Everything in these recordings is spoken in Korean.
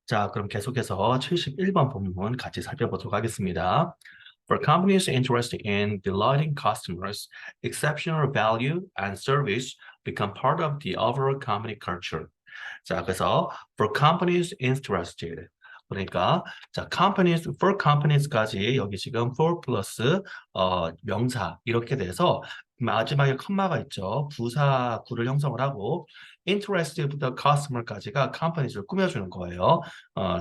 자, 그럼 계속해서 71번 본문 같이 살펴보도록 하겠습니다. For companies interested in delighting customers, exceptional value and service become part of the overall company culture. 자, 그래서 for companies interested. 그러니까 자, companies, for companies까지 여기 지금 for 플러스 명사 이렇게 돼서 마지막에 컴마가 있죠. 부사 구를 형성을 하고 interested부터 customer까지가 companies를 꾸며주는 거예요.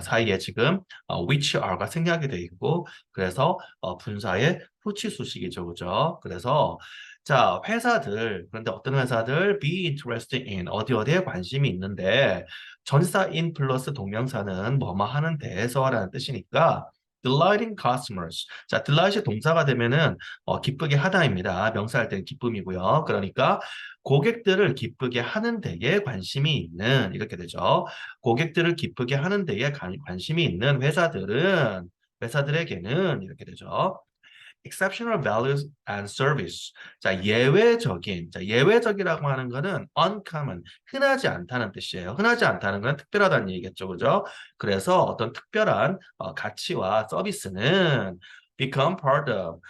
사이에 지금 which are가 생략이 돼 있고 그래서 분사의 후치 수식이죠, 그죠? 그래서 자, 회사들, 그런데 어떤 회사들 be interested in 어디에 관심이 있는데 전치사 in 플러스 동명사는 뭐뭐 하는 데에서라는 뜻이니까 delighting customers. 자, delight이 동사가 되면은 기쁘게 하다입니다. 명사할 때는 기쁨이고요. 그러니까 고객들을 기쁘게 하는 데에 관심이 있는 이렇게 되죠. 고객들을 기쁘게 하는 데에 관심이 있는 회사들에게는 이렇게 되죠. exceptional values and service. 자, 예외적이라고 하는 거는 uncommon, 흔하지 않다는 뜻이에요. 흔하지 않다는 건 특별하다는 얘기겠죠, 그죠? 그래서 어떤 특별한 가치와 서비스는 become part of,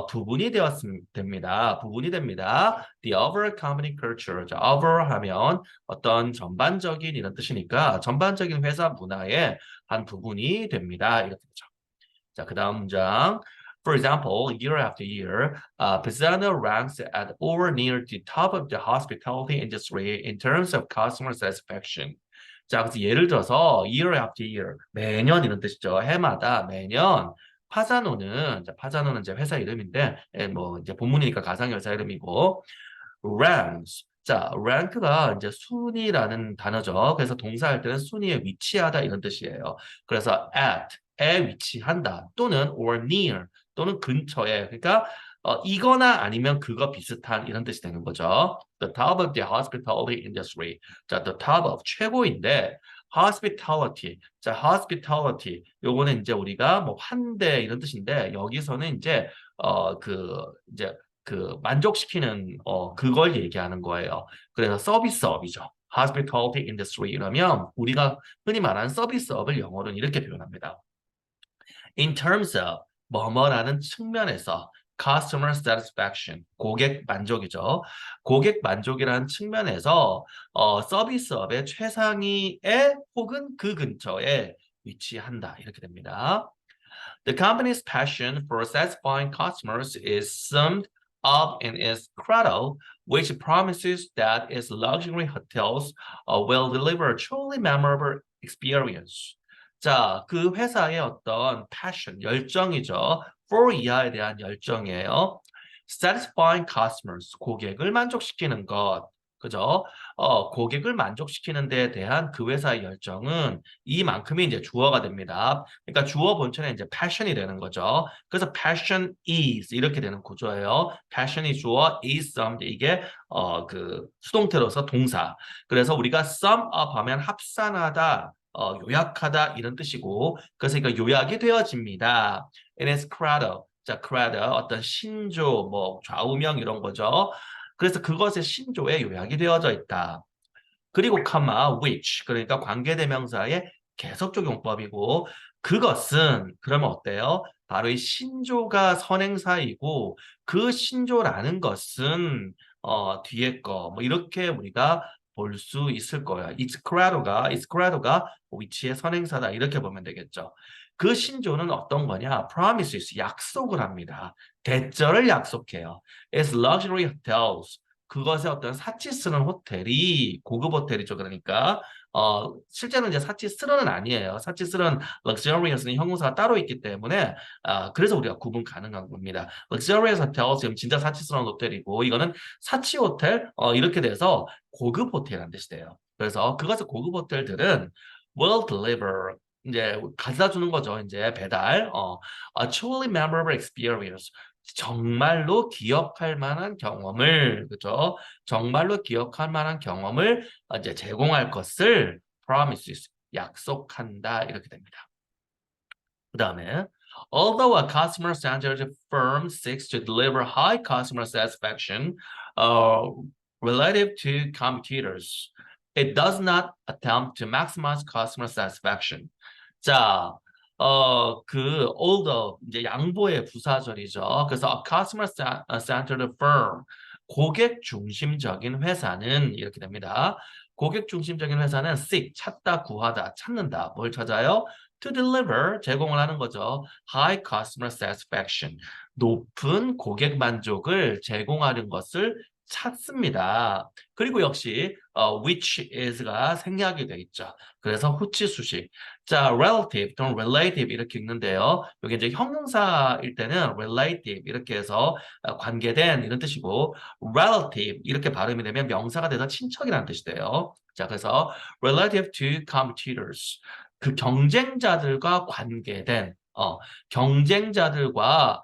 부분이 되었으면 됩니다. 부분이 됩니다. The overall company culture. 자, overall 하면 어떤 전반적인 이런 뜻이니까 전반적인 회사 문화의 한 부분이 됩니다. 이렇게 되죠. 자, 그 다음 문장. For example, year after year, Pisano ranks at or near the top of the hospitality industry in terms of customer satisfaction. 자, 그래서 예를 들어서 year after year, 매년 이런 뜻이죠. 해마다 매년 파자노는 이제 회사 이름인데, 뭐 이제 본문이니까 가상의 회사 이름이고, ranks. 자, rank가 이제 순위라는 단어죠. 그래서 동사할 때는 순위에 위치하다 이런 뜻이에요. 그래서 at에 위치한다 또는 or near 또는 근처에. 그러니까 이거나 아니면 그거 비슷한 이런 뜻이 되는 거죠. The top of the hospitality industry. 자, the top of 최고인데 hospitality. 자, hospitality. 요거는 이제 우리가 뭐 환대 이런 뜻인데 여기서는 이제 이제 그 만족시키는 그걸 얘기하는 거예요. 그래서 서비스업이죠. hospitality industry 이러면 우리가 흔히 말하는 서비스업을 영어로는 이렇게 표현합니다. In terms of 뭐뭐라는 측면에서 customer satisfaction 고객 만족이죠. 고객 만족이라는 측면에서 서비스업의 최상위에 혹은 그 근처에 위치한다 이렇게 됩니다. The company's passion for satisfying customers is summed up in its credo, which promises that its luxury hotels will deliver a truly memorable experience. 자, 그 회사의 어떤 passion, 열정이죠. for 이하에 대한 열정이에요. satisfying customers, 고객을 만족시키는 것. 그죠? 고객을 만족시키는 데에 대한 그 회사의 열정은 이만큼이 이제 주어가 됩니다. 그러니까 주어 본체는 이제 passion이 되는 거죠. 그래서 passion is 이렇게 되는 구조예요. passion이 주어, is summed 이게 그 수동태로서 동사. 그래서 우리가 sum up 하면 합산하다, 요약하다 이런 뜻이고, 그래서 이거 요약이 되어집니다. In its credo. 자, credo 어떤 신조, 뭐 좌우명 이런 거죠. 그래서 그것의 신조에 요약이 되어져 있다. 그리고 comma which 그러니까 관계대명사의 계속적용법이고 그것은 그러면 어때요? 바로 이 신조가 선행사이고 그 신조라는 것은 뒤에 거 뭐 이렇게 우리가 볼 수 있을 거야. It's credo가 which의 선행사다 이렇게 보면 되겠죠. 그 신조는 어떤 거냐? Promises 약속을 합니다. 대절을 약속해요. It's luxury hotels. 그것의 어떤 사치 쓰는 호텔이 고급 호텔이죠. 그러니까 실제는 이제 사치 쓰러는 아니에요. 사치 쓰는 luxurious는 형용사가 따로 있기 때문에 그래서 우리가 구분 가능한 겁니다. luxurious hotel 지금 진짜 사치 쓰는 호텔이고 이거는 사치 호텔 이렇게 돼서 고급 호텔이라는 뜻이 돼요. 그래서 그것의 고급 호텔들은 will deliver 이제 가져다 주는 거죠. 이제 배달. A truly memorable experience. 정말로 기억할 만한 경험을, 그죠? 정말로 기억할 만한 경험을 이제 제공할 것을 promises, 약속한다. 이렇게 됩니다. 그 다음에 although a customer-centered firm seeks to deliver high customer satisfaction relative to competitors, It does not attempt to maximize customer satisfaction. 자, older, 이제 양보의 부사절이죠. 그래서 a customer-centered firm, 고객 중심적인 회사는 이렇게 됩니다. 고객 중심적인 회사는 seek, 찾다, 구하다, 찾는다. 뭘 찾아요? To deliver, 제공을 하는 거죠. High customer satisfaction, 높은 고객 만족을 제공하는 것을 찾습니다. 그리고 역시 which is가 생략이 돼 있죠. 그래서 후치수식. 자, relative 또는 relative 이렇게 읽는데요. 여기 이제 형용사일 때는 relative 이렇게 해서 관계된 이런 뜻이고 relative 이렇게 발음이 되면 명사가 돼서 친척이라는 뜻이 돼요. 자, 그래서 relative to competitors. 그 경쟁자들과 관계된 경쟁자들과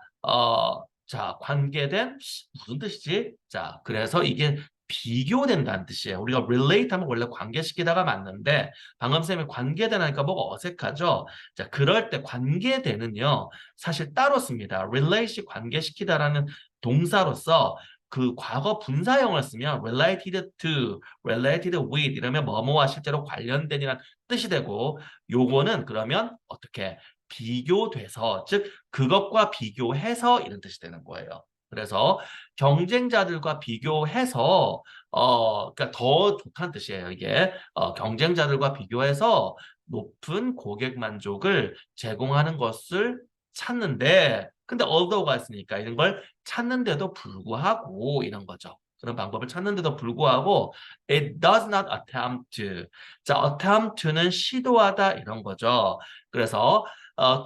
자, 관계된 무슨 뜻이지? 자, 그래서 이게 비교된다는 뜻이에요. 우리가 relate 하면 원래 관계시키다가 맞는데 방금 쌤이 관계되니까 뭐가 어색하죠? 자, 그럴 때 관계되는요. 사실 따로 씁니다. relate 관계시키다라는 동사로서 그 과거 분사형을 쓰면 related to, related with 이러면 뭐뭐와 실제로 관련된이라는 뜻이 되고 요거는 그러면 어떻게 비교돼서 즉 그것과 비교해서 이런 뜻이 되는 거예요. 그래서 경쟁자들과 비교해서 그러니까 더 좋다는 뜻이에요. 이게 경쟁자들과 비교해서 높은 고객 만족을 제공하는 것을 찾는데 근데 although가 있으니까 이런 걸 찾는데도 불구하고 이런 거죠. 그런 방법을 찾는데도 불구하고 it does not attempt to. 자, attempt to는 시도하다 이런 거죠. 그래서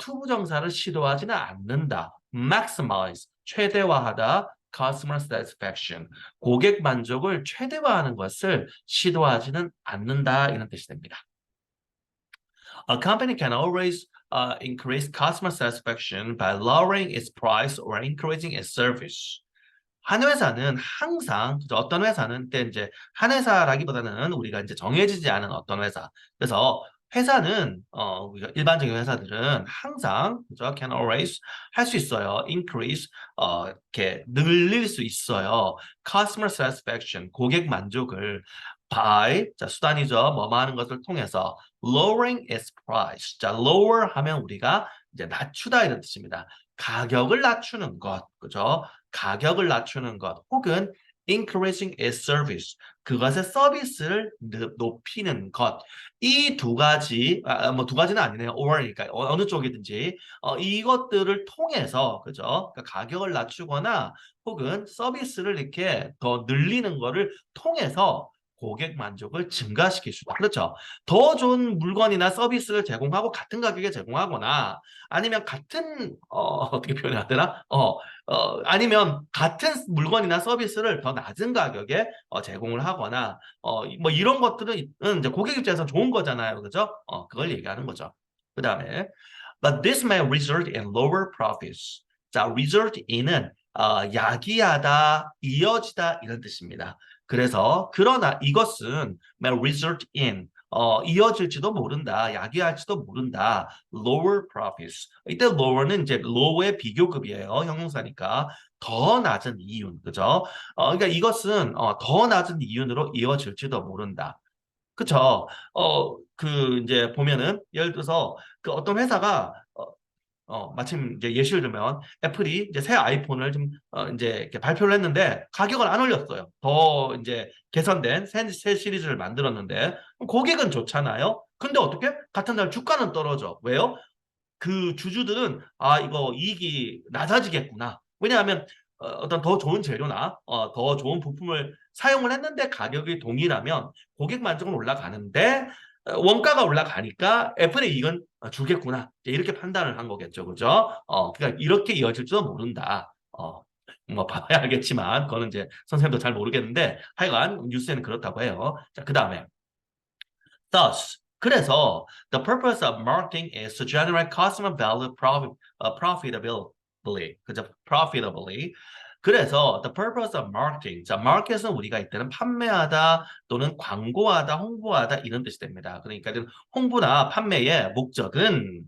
투부정사를 시도하지는 않는다. maximize, 최대화하다. customer satisfaction, 고객 만족을 최대화하는 것을 시도하지는 않는다. 이런 뜻이 됩니다. A company can always increase customer satisfaction by lowering its price or increasing its service. 한 회사는 항상 어떤 회사는 때 이제 한 회사라기보다는 우리가 이제 정해지지 않은 어떤 회사. 그래서 회사는 우리가 일반적인 회사들은 항상 그죠? Can always 할 수 있어요. Increase 이렇게 늘릴 수 있어요. Customer satisfaction 고객 만족을 by 자 수단이죠. 뭐뭐 하는 것을 통해서 lowering its price. 자 lower 하면 우리가 이제 낮추다 이런 뜻입니다. 가격을 낮추는 것, 그죠? 가격을 낮추는 것 혹은 increasing its service 그것의 서비스를 높이는 것 이 두 가지 뭐 두 가지는 아니네요 or니까 어느 쪽이든지 이것들을 통해서 그죠 그러니까 가격을 낮추거나 혹은 서비스를 이렇게 더 늘리는 거를 통해서 고객 만족을 증가시킬 수 있다. 그렇죠. 더 좋은 물건이나 서비스를 제공하고 같은 가격에 제공하거나 아니면 같은 어떻게 표현해야 되나? 아니면 같은 물건이나 서비스를 더 낮은 가격에 제공을 하거나 뭐 이런 것들은 이제 고객 입장에서 좋은 거잖아요. 그죠? 그걸 얘기하는 거죠. 그다음에 but this may result in lower profits. 자, result in은 야기하다, 이어지다 이런 뜻입니다. 그래서 그러나 이것은 may result in 이어질지도 모른다, 야기할지도 모른다. lower profits. 이때 lower는 이제 low의 비교급이에요. 형용사니까 더 낮은 이윤, 그죠? 그러니까 이것은 더 낮은 이윤으로 이어질지도 모른다. 그쵸? 그 이제 보면은 예를 들어서 그 어떤 회사가 마침 이제 예시를 들면 애플이 이제 새 아이폰을 좀 이제 이렇게 발표를 했는데 가격을 안 올렸어요. 더 이제 개선된 새 시리즈를 만들었는데 고객은 좋잖아요. 근데 어떻게? 같은 날 주가는 떨어져. 왜요? 그 주주들은 아 이거 이익이 낮아지겠구나. 왜냐하면 어떤 더 좋은 재료나 더 좋은 부품을 사용을 했는데 가격이 동일하면 고객 만족은 올라가는데 원가가 올라가니까 애플의 이익은 줄겠구나. 이렇게 판단을 한 거겠죠. 그죠? 그러니까 이렇게 이어질지도 모른다. 뭐 봐야 알겠지만 그거는 이제 선생님도 잘 모르겠는데 하여간 뉴스에는 그렇다고 해요. 자, 그다음에 Thus, 그래서 the purpose of marketing is to generate customer value profitably. 그죠? profitably. 그래서 the purpose of marketing. 자, 마켓은 우리가 이때는 판매하다 또는 광고하다, 홍보하다 이런 뜻이 됩니다. 그러니까 홍보나 판매의 목적은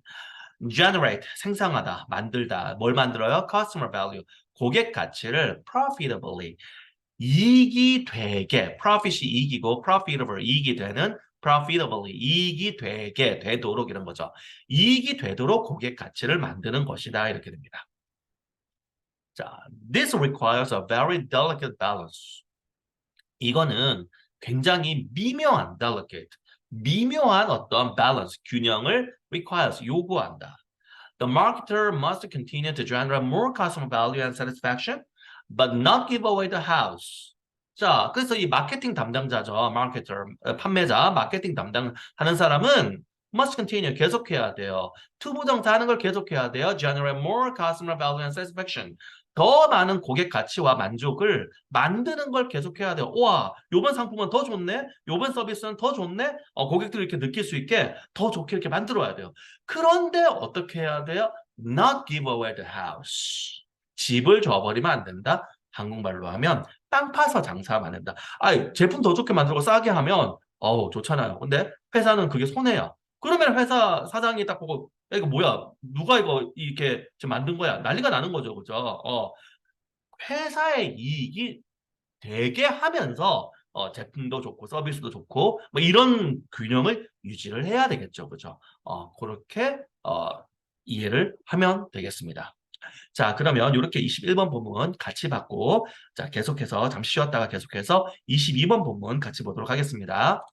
generate 생산하다, 만들다. 뭘 만들어요? customer value. 고객 가치를 profitably 이익이 되게, profit이 이익이고, profitable, 이익이 되는, profitably, 이익이 되게, 되도록 이런 거죠. 이익이 되도록 고객 가치를 만드는 것이다. 이렇게 됩니다. 자, this requires a very delicate balance. 이거는 굉장히 미묘한 delicate, 미묘한 어떤 balance, 균형을 requires, 요구한다. The marketer must continue to generate more customer value and satisfaction, but not give away the house. 자, 그래서 이 마케팅 담당자죠. 마케터, 판매자, 마케팅 담당하는 사람은 must continue, 계속해야 돼요. 투부정사 하는 걸 계속해야 돼요. Generate more customer value and satisfaction. 더 많은 고객 가치와 만족을 만드는 걸 계속해야 돼요. 와, 요번 상품은 더 좋네? 요번 서비스는 더 좋네? 고객들이 이렇게 느낄 수 있게 더 좋게 이렇게 만들어야 돼요. 그런데 어떻게 해야 돼요? Not give away the house. 집을 줘버리면 안 된다. 한국말로 하면 땅 파서 장사하면 안 된다. 아, 제품 더 좋게 만들고 싸게 하면 좋잖아요. 근데 회사는 그게 손해야. 그러면 회사 사장이 딱 보고 야, 이거 뭐야? 누가 이거 이렇게 지금 만든 거야? 난리가 나는 거죠. 그죠? 회사의 이익이 되게 하면서 제품도 좋고 서비스도 좋고 뭐 이런 균형을 유지를 해야 되겠죠. 그죠? 그렇게 이해를 하면 되겠습니다. 자, 그러면 이렇게 21번 본문 같이 봤고, 자, 계속해서 잠시 쉬었다가 계속해서 22번 본문 같이 보도록 하겠습니다.